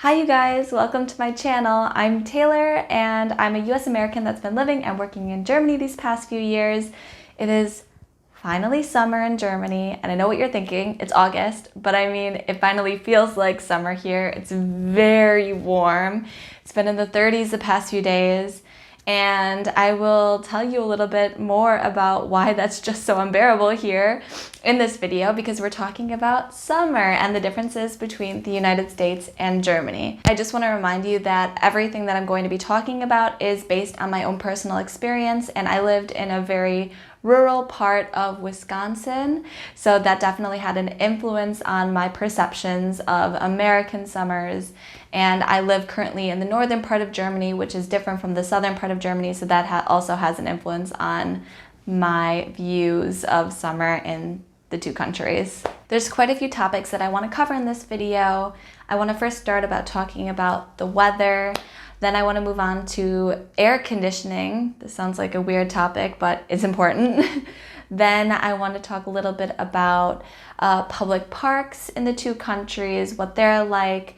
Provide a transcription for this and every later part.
Hi you guys, welcome to my channel. I'm Taylor and I'm a US American that's been living and working in Germany these past few years. It is finally summer in Germany and I know what you're thinking, it's August, but I mean it finally feels like summer here. It's very warm. It's been in the 30s the past few days. And I will tell you a little bit more about why that's just so unbearable here in this video, because we're talking about summer and the differences between the United States and Germany. I just want to remind you that everything that I'm going to be talking about is based on my own personal experience, and I lived in a very rural part of Wisconsin, so that definitely had an influence on my perceptions of American summers. And I live currently in the northern part of Germany, which is different from the southern part of Germany, so that also has an influence on my views of summer in the two countries. There's quite a few topics that I want to cover in this video. I want to first start about talking about the weather. Then I want to move on to air conditioning. This sounds like a weird topic, but it's important. Then I want to talk a little bit about public parks in the two countries, what they're like,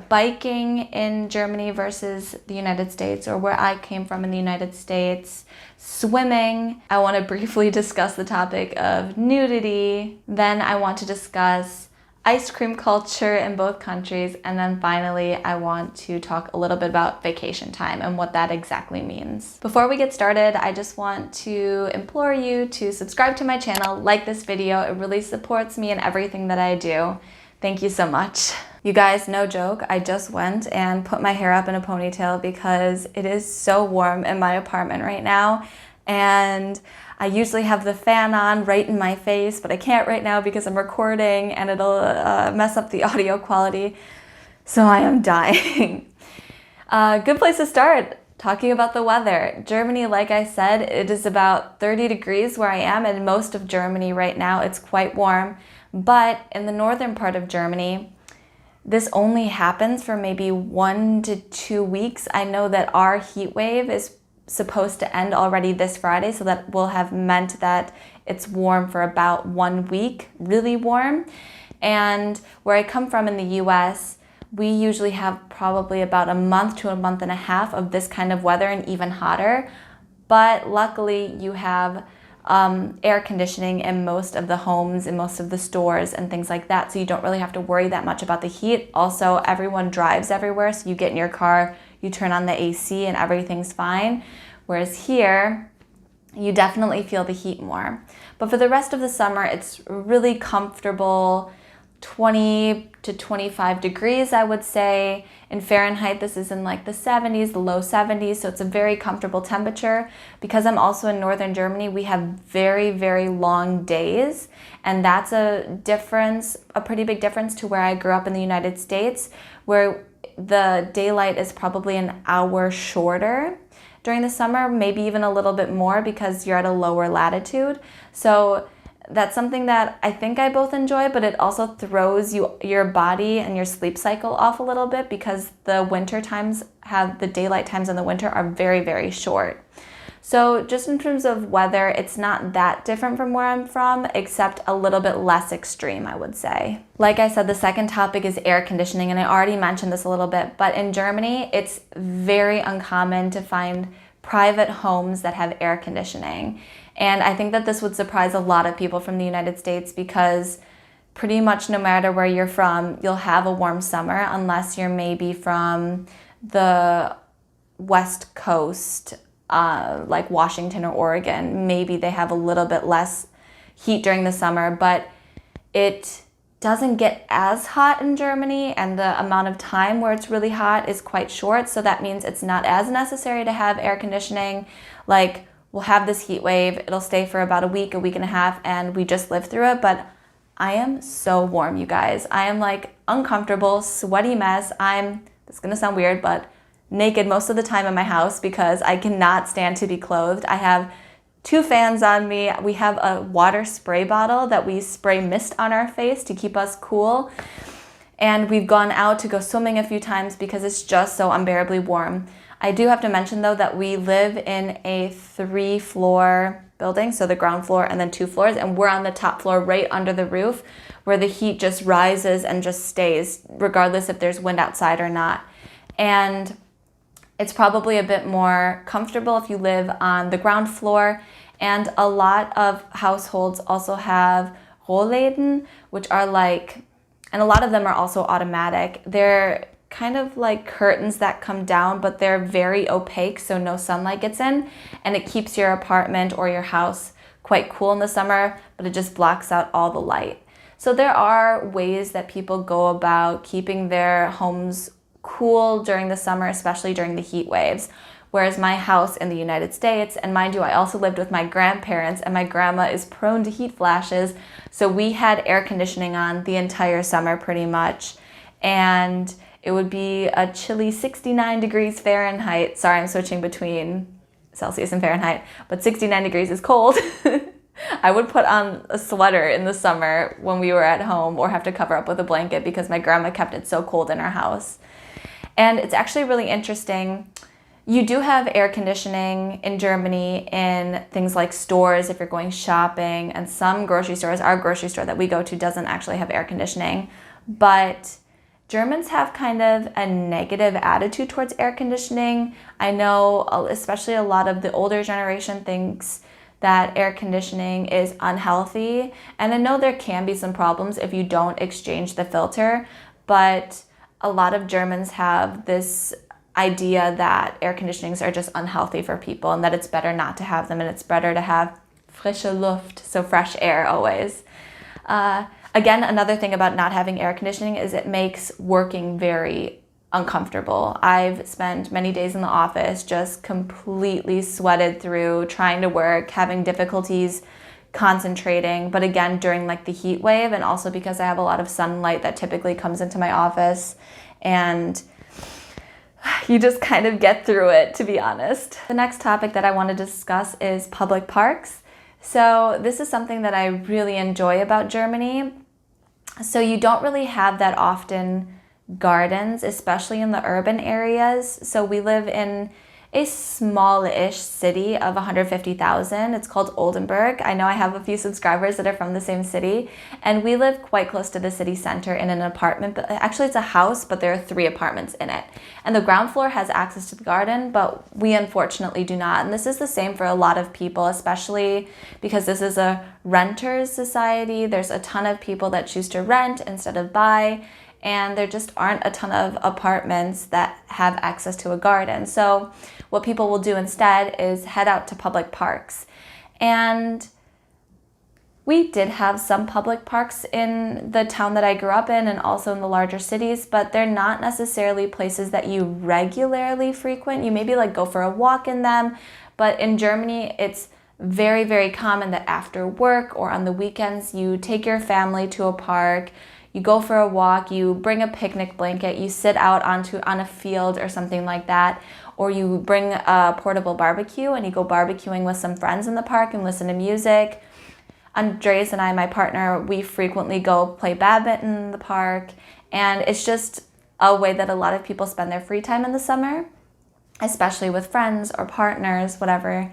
biking in Germany versus the United States, or where I came from in the United States, swimming. I want to briefly discuss the topic of nudity. Then I want to discuss ice cream culture in both countries. And then finally, I want to talk a little bit about vacation time and what that exactly means. Before we get started, I just want to implore you to subscribe to my channel, like this video. It really supports me in everything that I do. Thank you so much. You guys, no joke, I just went and put my hair up in a ponytail because it is so warm in my apartment right now. And I usually have the fan on right in my face, but I can't right now because I'm recording and it'll mess up the audio quality. So I am dying. Good place to start, talking about the weather. Germany, like I said, it is about 30 degrees where I am, and most of Germany right now it's quite warm. But in the northern part of Germany, this only happens for maybe 1 to 2 weeks. I know that our heat wave is supposed to end already this Friday, so that will have meant that it's warm for about 1 week, really warm. And where I come from in the US, we usually have probably about a month to a month and a half of this kind of weather and even hotter. But luckily you have air conditioning in most of the homes, in most of the stores and things like that, so you don't really have to worry that much about the heat. Also, everyone drives everywhere, so you get in your car, you turn on the AC and everything's fine. Whereas here, you definitely feel the heat more. But for the rest of the summer, it's really comfortable, 20 to 25 degrees, I would say. In Fahrenheit, this is in like the 70s, the low 70s, so it's a very comfortable temperature. Because I'm also in northern Germany, we have very, very long days, and that's a difference, a pretty big difference to where I grew up in the United States, where the daylight is probably an hour shorter during the summer, maybe even a little bit more because you're at a lower latitude. So that's something that I think I both enjoy, but it also throws your body and your sleep cycle off a little bit because the winter times the daylight times in the winter are very, very short. So just in terms of weather, it's not that different from where I'm from, except a little bit less extreme, I would say. Like I said, the second topic is air conditioning, and I already mentioned this a little bit, but in Germany, it's very uncommon to find private homes that have air conditioning. And I think that this would surprise a lot of people from the United States because pretty much no matter where you're from, you'll have a warm summer unless you're maybe from the West Coast, like Washington or Oregon. Maybe they have a little bit less heat during the summer, but it doesn't get as hot in Germany, and the amount of time where it's really hot is quite short, so that means it's not as necessary to have air conditioning. Like, we'll have this heat wave, it'll stay for about a week and a half, and we just live through it. But I am so warm, you guys. I am like uncomfortable, sweaty mess. This is gonna sound weird, but naked most of the time in my house because I cannot stand to be clothed. I have 2 fans on me. We have a water spray bottle that we spray mist on our face to keep us cool. And we've gone out to go swimming a few times because it's just so unbearably warm. I do have to mention though that we live in a 3-floor building, so the ground floor and then 2 floors, and we're on the top floor right under the roof where the heat just rises and just stays regardless if there's wind outside or not. And it's probably a bit more comfortable if you live on the ground floor, and a lot of households also have Rollläden, which are like, and a lot of them are also automatic. They're kind of like curtains that come down, but they're very opaque, so no sunlight gets in, and it keeps your apartment or your house quite cool in the summer, but it just blocks out all the light. So there are ways that people go about keeping their homes cool during the summer, especially during the heat waves. Whereas my house in the United States, and mind you, I also lived with my grandparents, and my grandma is prone to heat flashes, so we had air conditioning on the entire summer pretty much. And it would be a chilly 69 degrees Fahrenheit. Sorry, I'm switching between Celsius and Fahrenheit, but 69 degrees is cold. I would put on a sweater in the summer when we were at home, or have to cover up with a blanket because my grandma kept it so cold in our house. And it's actually really interesting. You do have air conditioning in Germany in things like stores if you're going shopping, and some grocery stores, our grocery store that we go to doesn't actually have air conditioning, but Germans have kind of a negative attitude towards air conditioning. I know especially a lot of the older generation thinks that air conditioning is unhealthy, and I know there can be some problems if you don't exchange the filter, but a lot of Germans have this idea that air conditionings are just unhealthy for people and that it's better not to have them, and it's better to have frische Luft, so fresh air always. Again, another thing about not having air conditioning is it makes working very uncomfortable. I've spent many days in the office just completely sweated through trying to work, having difficulties concentrating, but again during like the heat wave, and also because I have a lot of sunlight that typically comes into my office, and you just kind of get through it, to be honest. The next topic that I want to discuss is public parks. So this is something that I really enjoy about Germany. So you don't really have that often gardens, especially in the urban areas. So we live in a small-ish city of 150,000. It's called Oldenburg. I know I have a few subscribers that are from the same city, and we live quite close to the city center in an apartment. But actually it's a house, but there are 3 apartments in it. And the ground floor has access to the garden, but we unfortunately do not. And this is the same for a lot of people, especially because this is a renters society. There's a ton of people that choose to rent instead of buy, and there just aren't a ton of apartments that have access to a garden. So what people will do instead is head out to public parks. And we did have some public parks in the town that I grew up in and also in the larger cities, but they're not necessarily places that you regularly frequent. You maybe like go for a walk in them, but in Germany, it's very, very common that after work or on the weekends, you take your family to a park, you go for a walk, you bring a picnic blanket, you sit out on a field or something like that, or you bring a portable barbecue and you go barbecuing with some friends in the park and listen to music. Andreas and I, my partner, we frequently go play badminton in the park, and it's just a way that a lot of people spend their free time in the summer, especially with friends or partners, whatever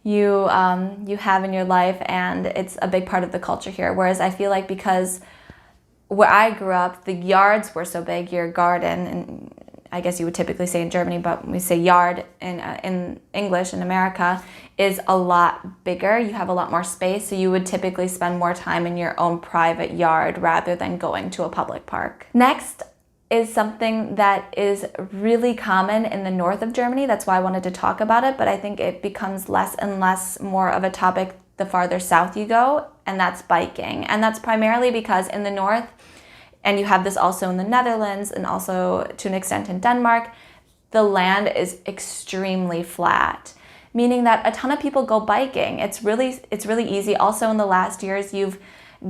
you have in your life, and it's a big part of the culture here. Whereas I feel like because where I grew up, the yards were so big, your garden, and I guess you would typically say in Germany, but we say yard in English in America, is a lot bigger. You have a lot more space, so you would typically spend more time in your own private yard rather than going to a public park. Next is something that is really common in the north of Germany. That's why I wanted to talk about it, but I think it becomes less and less more of a topic the farther south you go, and that's biking. And that's primarily because in the north, and you have this also in the Netherlands and also to an extent in Denmark, the land is extremely flat, meaning that a ton of people go biking. It's really easy. Also in the last years, you've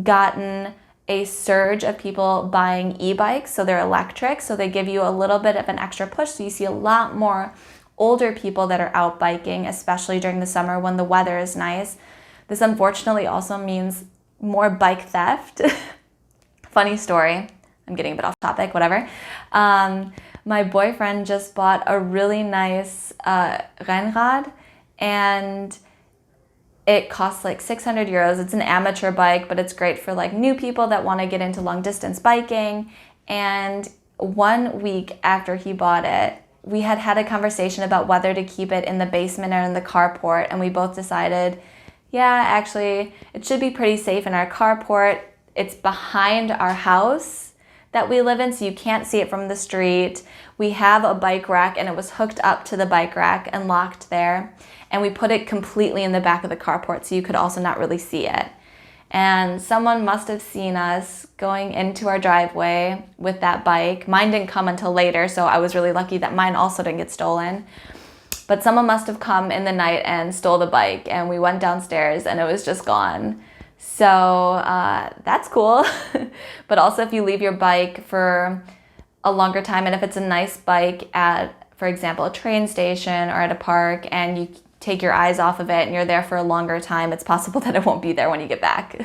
gotten a surge of people buying e-bikes, so they're electric, so they give you a little bit of an extra push, so you see a lot more older people that are out biking, especially during the summer when the weather is nice. This unfortunately also means more bike theft. Funny story, I'm getting a bit off topic, whatever. My boyfriend just bought a really nice Rennrad, and It costs like 600 euros. It's an amateur bike, but it's great for like new people that want to get into long distance biking. And 1 week after he bought it, we had a conversation about whether to keep it in the basement or in the carport. And we both decided, yeah, actually, it should be pretty safe in our carport. It's behind our house that we live in, so you can't see it from the street. We have a bike rack, and it was hooked up to the bike rack and locked there. And we put it completely in the back of the carport, so you could also not really see it. And someone must have seen us going into our driveway with that bike. Mine didn't come until later, so I was really lucky that mine also didn't get stolen. But someone must have come in the night and stole the bike, and we went downstairs and it was just gone. So that's cool. But also if you leave your bike for a longer time, and if it's a nice bike at, for example, a train station or at a park, and you take your eyes off of it and you're there for a longer time, it's possible that it won't be there when you get back.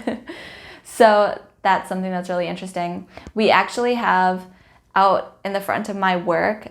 So that's something that's really interesting. We actually have out in the front of my work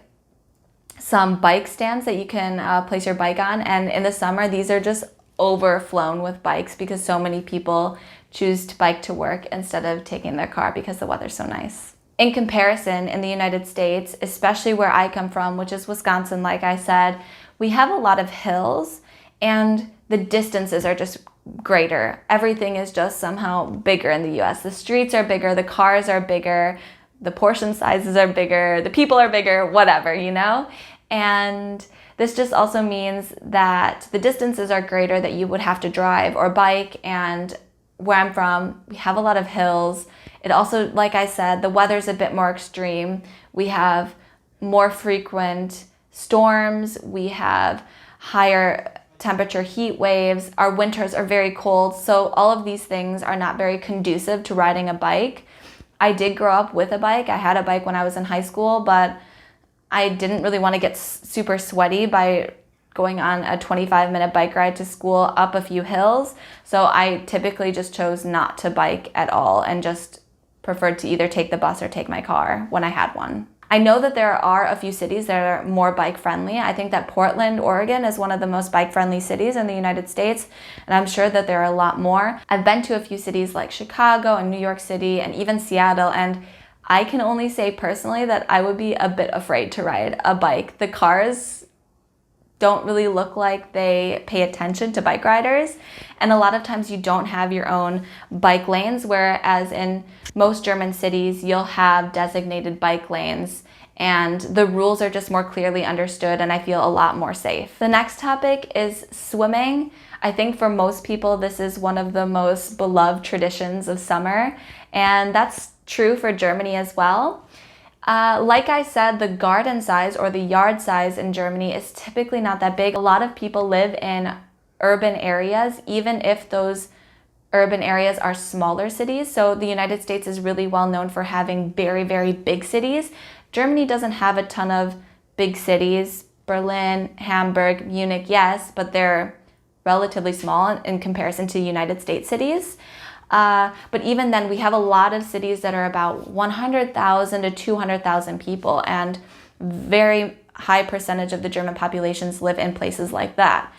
some bike stands that you can place your bike on, and in the summer these are just overflown with bikes because so many people choose to bike to work instead of taking their car because the weather's so nice. In comparison, in the United States, especially where I come from, which is Wisconsin, like I said, we have a lot of hills and the distances are just greater. Everything is just somehow bigger in the US. The streets are bigger, the cars are bigger, the portion sizes are bigger, the people are bigger, whatever, you know? And this just also means that the distances are greater that you would have to drive or bike. And where I'm from, we have a lot of hills. It also, like I said, the weather's a bit more extreme. We have more frequent storms. We have higher temperature heat waves. Our winters are very cold. So all of these things are not very conducive to riding a bike. I did grow up with a bike. I had a bike when I was in high school, but I didn't really want to get super sweaty by going on a 25-minute bike ride to school up a few hills. So I typically just chose not to bike at all and just preferred to either take the bus or take my car when I had one. I know that there are a few cities that are more bike friendly. I think that Portland, Oregon is one of the most bike friendly cities in the United States, and I'm sure that there are a lot more. I've been to a few cities like Chicago and New York City and even Seattle, and I can only say personally that I would be a bit afraid to ride a bike. The cars don't really look like they pay attention to bike riders. And a lot of times you don't have your own bike lanes, whereas in most German cities, you'll have designated bike lanes and the rules are just more clearly understood and I feel a lot more safe. The next topic is swimming. I think for most people, this is one of the most beloved traditions of summer, and that's true for Germany as well. Like I said, the garden size or the yard size in Germany is typically not that big. A lot of people live in urban areas, even if those urban areas are smaller cities. So the United States is really well known for having very, very big cities. Germany doesn't have a ton of big cities. Berlin, Hamburg, Munich, yes, but they're relatively small in comparison to United States cities. But even then, we have a lot of cities that are about 100,000 to 200,000 people, and very high percentage of the German populations live in places like that.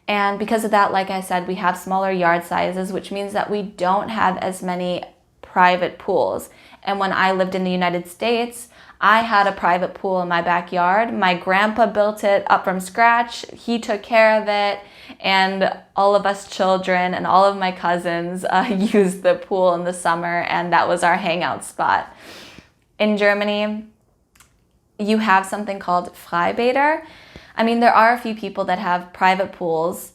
And because of that, like I said, we have smaller yard sizes, which means that we don't have as many private pools. And when I lived in the United States, I had a private pool in my backyard. My grandpa built it up from scratch. He took care of it. And all of us children and all of my cousins used the pool in the summer, and that was our hangout spot. In Germany, you have something called Freibäder. I mean, there are a few people that have private pools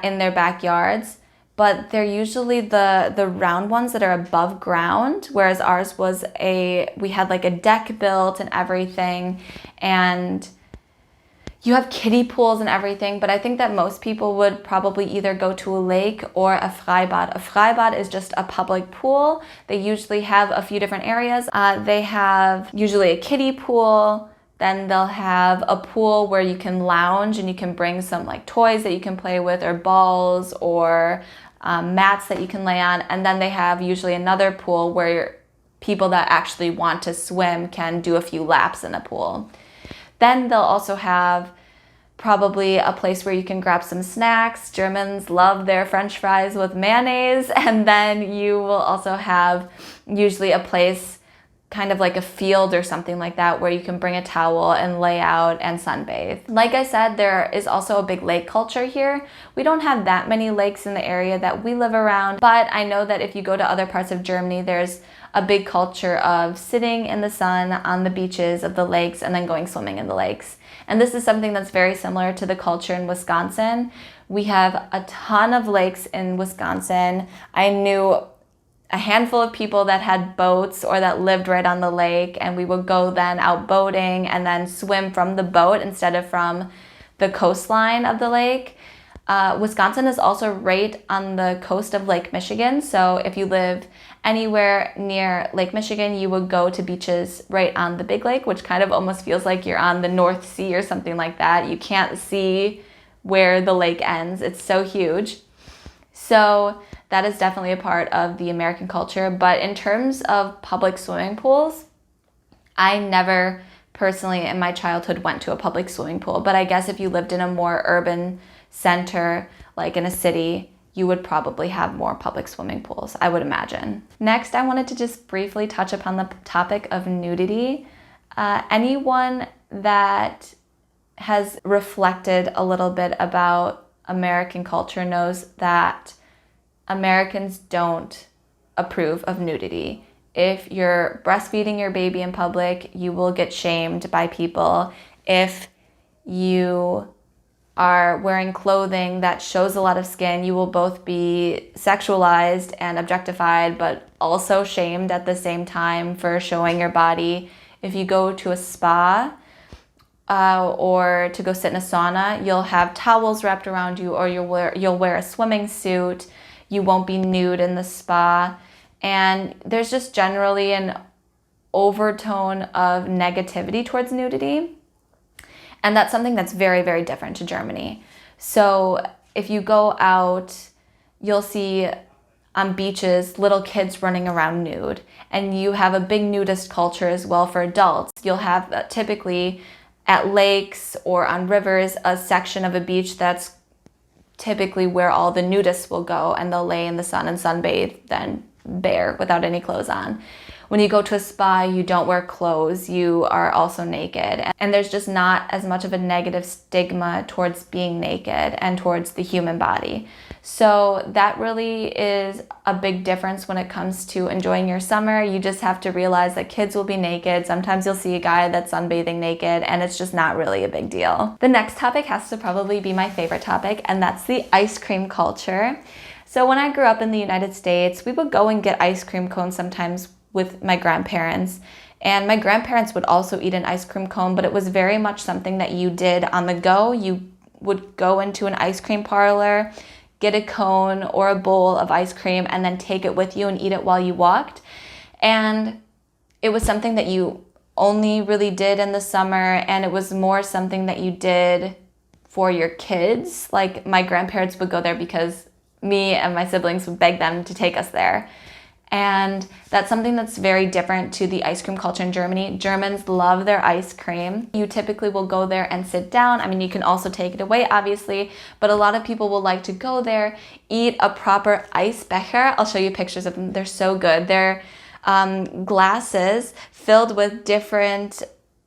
in their backyards, but they're usually the round ones that are above ground, whereas ours was we had like a deck built and everything, and you have kiddie pools and everything, but I think that most people would probably either go to a lake or a Freibad. A Freibad is just a public pool. They usually have a few different areas. They have usually a kiddie pool, then they'll have a pool where you can lounge and you can bring some like toys that you can play with or balls or mats that you can lay on. And then they have usually another pool where people that actually want to swim can do a few laps in a pool. Then they'll also have probably a place where you can grab some snacks. Germans love their French fries with mayonnaise. And then you will also have usually a place, kind of like a field or something like that, where you can bring a towel and lay out and sunbathe. Like I said, there is also a big lake culture here. We don't have that many lakes in the area that we live around, but I know that if you go to other parts of Germany, there's a big culture of sitting in the sun on the beaches of the lakes and then going swimming in the lakes. And this is something that's very similar to the culture in Wisconsin. We have a ton of lakes in Wisconsin. I knew a handful of people that had boats or that lived right on the lake, and we would go then out boating and then swim from the boat instead of from the coastline of the lake. Wisconsin is also right on the coast of Lake Michigan, so if you live anywhere near Lake Michigan, you would go to beaches right on the big lake, which kind of almost feels like you're on the North Sea or something like that. You can't see where the lake ends. It's so huge. So that is definitely a part of the American culture. But in terms of public swimming pools, I never personally in my childhood went to a public swimming pool. But I guess if you lived in a more urban center, like in a city, you would probably have more public swimming pools, I would imagine. Next, I wanted to just briefly touch upon the topic of nudity. Anyone that has reflected a little bit about American culture knows that Americans don't approve of nudity. If you're breastfeeding your baby in public, you will get shamed by people. If you are wearing clothing that shows a lot of skin, you will both be sexualized and objectified, but also shamed at the same time for showing your body. If you go to a spa or to go sit in a sauna, you'll have towels wrapped around you, or you'll wear a swimming suit. You won't be nude in the spa. And there's just generally an overtone of negativity towards nudity. And that's something that's very, very different to Germany. So if you go out, you'll see on beaches little kids running around nude. And you have a big nudist culture as well for adults. You'll have typically at lakes or on rivers a section of a beach that's typically where all the nudists will go, and they'll lay in the sun and sunbathe then bare without any clothes on. When you go to a spa, you don't wear clothes, you are also naked. And there's just not as much of a negative stigma towards being naked and towards the human body. So that really is a big difference when it comes to enjoying your summer. You just have to realize that kids will be naked. Sometimes you'll see a guy that's sunbathing naked, and it's just not really a big deal. The next topic has to probably be my favorite topic, and that's the ice cream culture. So when I grew up in the United States, we would go and get ice cream cones sometimes with my grandparents. And my grandparents would also eat an ice cream cone, but it was very much something that you did on the go. You would go into an ice cream parlor, get a cone or a bowl of ice cream, and then take it with you and eat it while you walked. And it was something that you only really did in the summer, and it was more something that you did for your kids. Like my grandparents would go there because me and my siblings would beg them to take us there. And that's something that's very different to the ice cream culture in Germany. Germans love their ice cream. You typically will go there and sit down. I mean, you can also take it away, obviously, but a lot of people will like to go there, eat a proper Eisbecher. I'll show you pictures of them. They're so good. They're glasses filled with different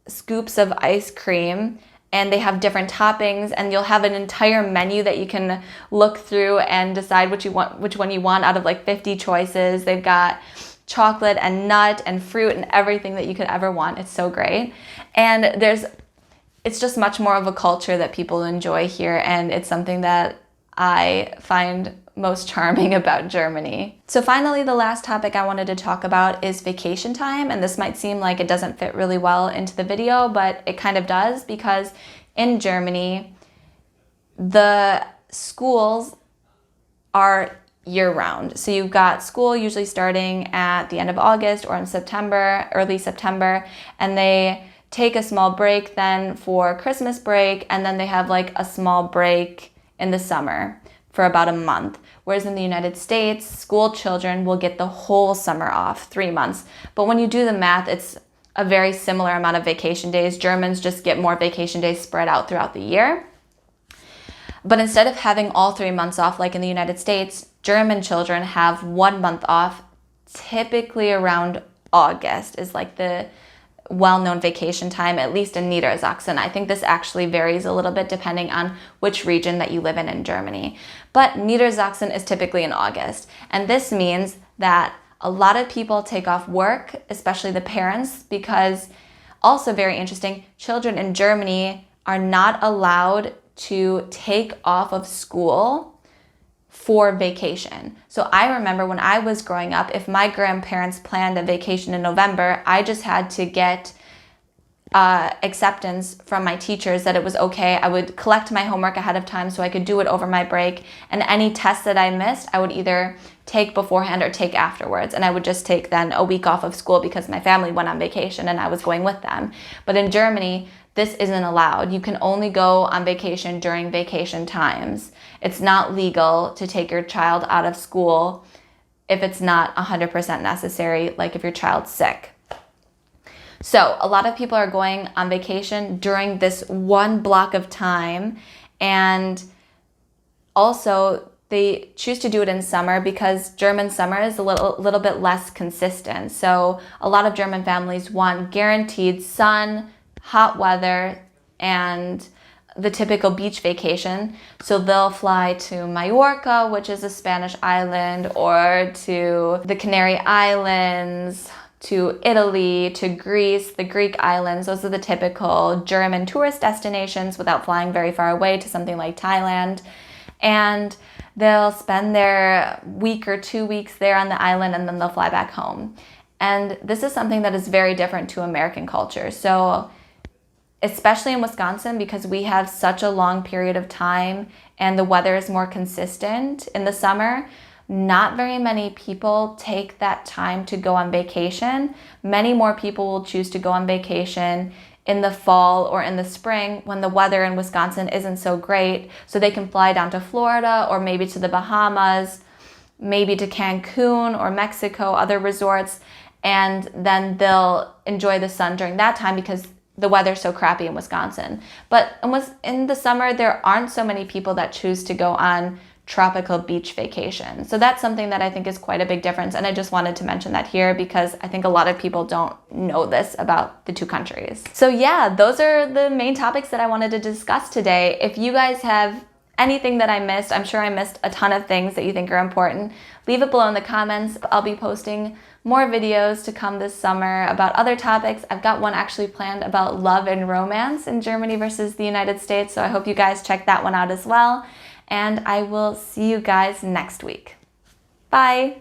scoops of ice cream, and they have different toppings, and you'll have an entire menu that you can look through and decide which one you want out of like 50 choices. They've got chocolate and nut and fruit and everything that you could ever want. It's so great. And it's just much more of a culture that people enjoy here, and it's something that I find most charming about Germany. So finally, the last topic I wanted to talk about is vacation time. And this might seem like it doesn't fit really well into the video, but it kind of does, because in Germany, the schools are year-round. So you've got school usually starting at the end of August or in September, early September, and they take a small break then for Christmas break, and then they have like a small break in the summer for about a month. Whereas in the United States, school children will get the whole summer off, 3 months. But when you do the math, it's a very similar amount of vacation days. Germans just get more vacation days spread out throughout the year. But instead of having all 3 months off like in the United States, German children have 1 month off, typically around August is like the well-known vacation time, at least in Niedersachsen. I think this actually varies a little bit depending on which region that you live in Germany. But Niedersachsen is typically in August. And this means that a lot of people take off work, especially the parents, because also very interesting, children in Germany are not allowed to take off of school for vacation. So I remember when I was growing up, if my grandparents planned a vacation in November, I just had to get acceptance from my teachers that it was okay. I would collect my homework ahead of time so I could do it over my break, and any tests that I missed, I would either take beforehand or take afterwards, and I would just take then a week off of school because my family went on vacation and I was going with them. But in Germany, this isn't allowed. You can only go on vacation during vacation times. It's not legal to take your child out of school if it's not 100% necessary, like if your child's sick. So a lot of people are going on vacation during this one block of time, and also they choose to do it in summer because German summer is a little bit less consistent. So a lot of German families want guaranteed sun, hot weather, and the typical beach vacation. So they'll fly to Mallorca, which is a Spanish island, or to the Canary Islands, to Italy, to Greece, the Greek islands. Those are the typical German tourist destinations without flying very far away to something like Thailand. And they'll spend their week or 2 weeks there on the island, and then they'll fly back home. And this is something that is very different to American culture. So especially in Wisconsin, because we have such a long period of time and the weather is more consistent in the summer, not very many people take that time to go on vacation. Many more people will choose to go on vacation in the fall or in the spring when the weather in Wisconsin isn't so great, so they can fly down to Florida or maybe to the Bahamas, maybe to Cancun or Mexico, other resorts, and then they'll enjoy the sun during that time because the weather's so crappy in Wisconsin. But in the summer, there aren't so many people that choose to go on tropical beach vacation. So that's something that I think is quite a big difference. And I just wanted to mention that here because I think a lot of people don't know this about the two countries. So yeah, those are the main topics that I wanted to discuss today. If you guys have anything that I missed, I'm sure I missed a ton of things that you think are important, leave it below in the comments. I'll be posting more videos to come this summer about other topics. I've got one actually planned about love and romance in Germany versus the United States, so I hope you guys check that one out as well. And I will see you guys next week. Bye!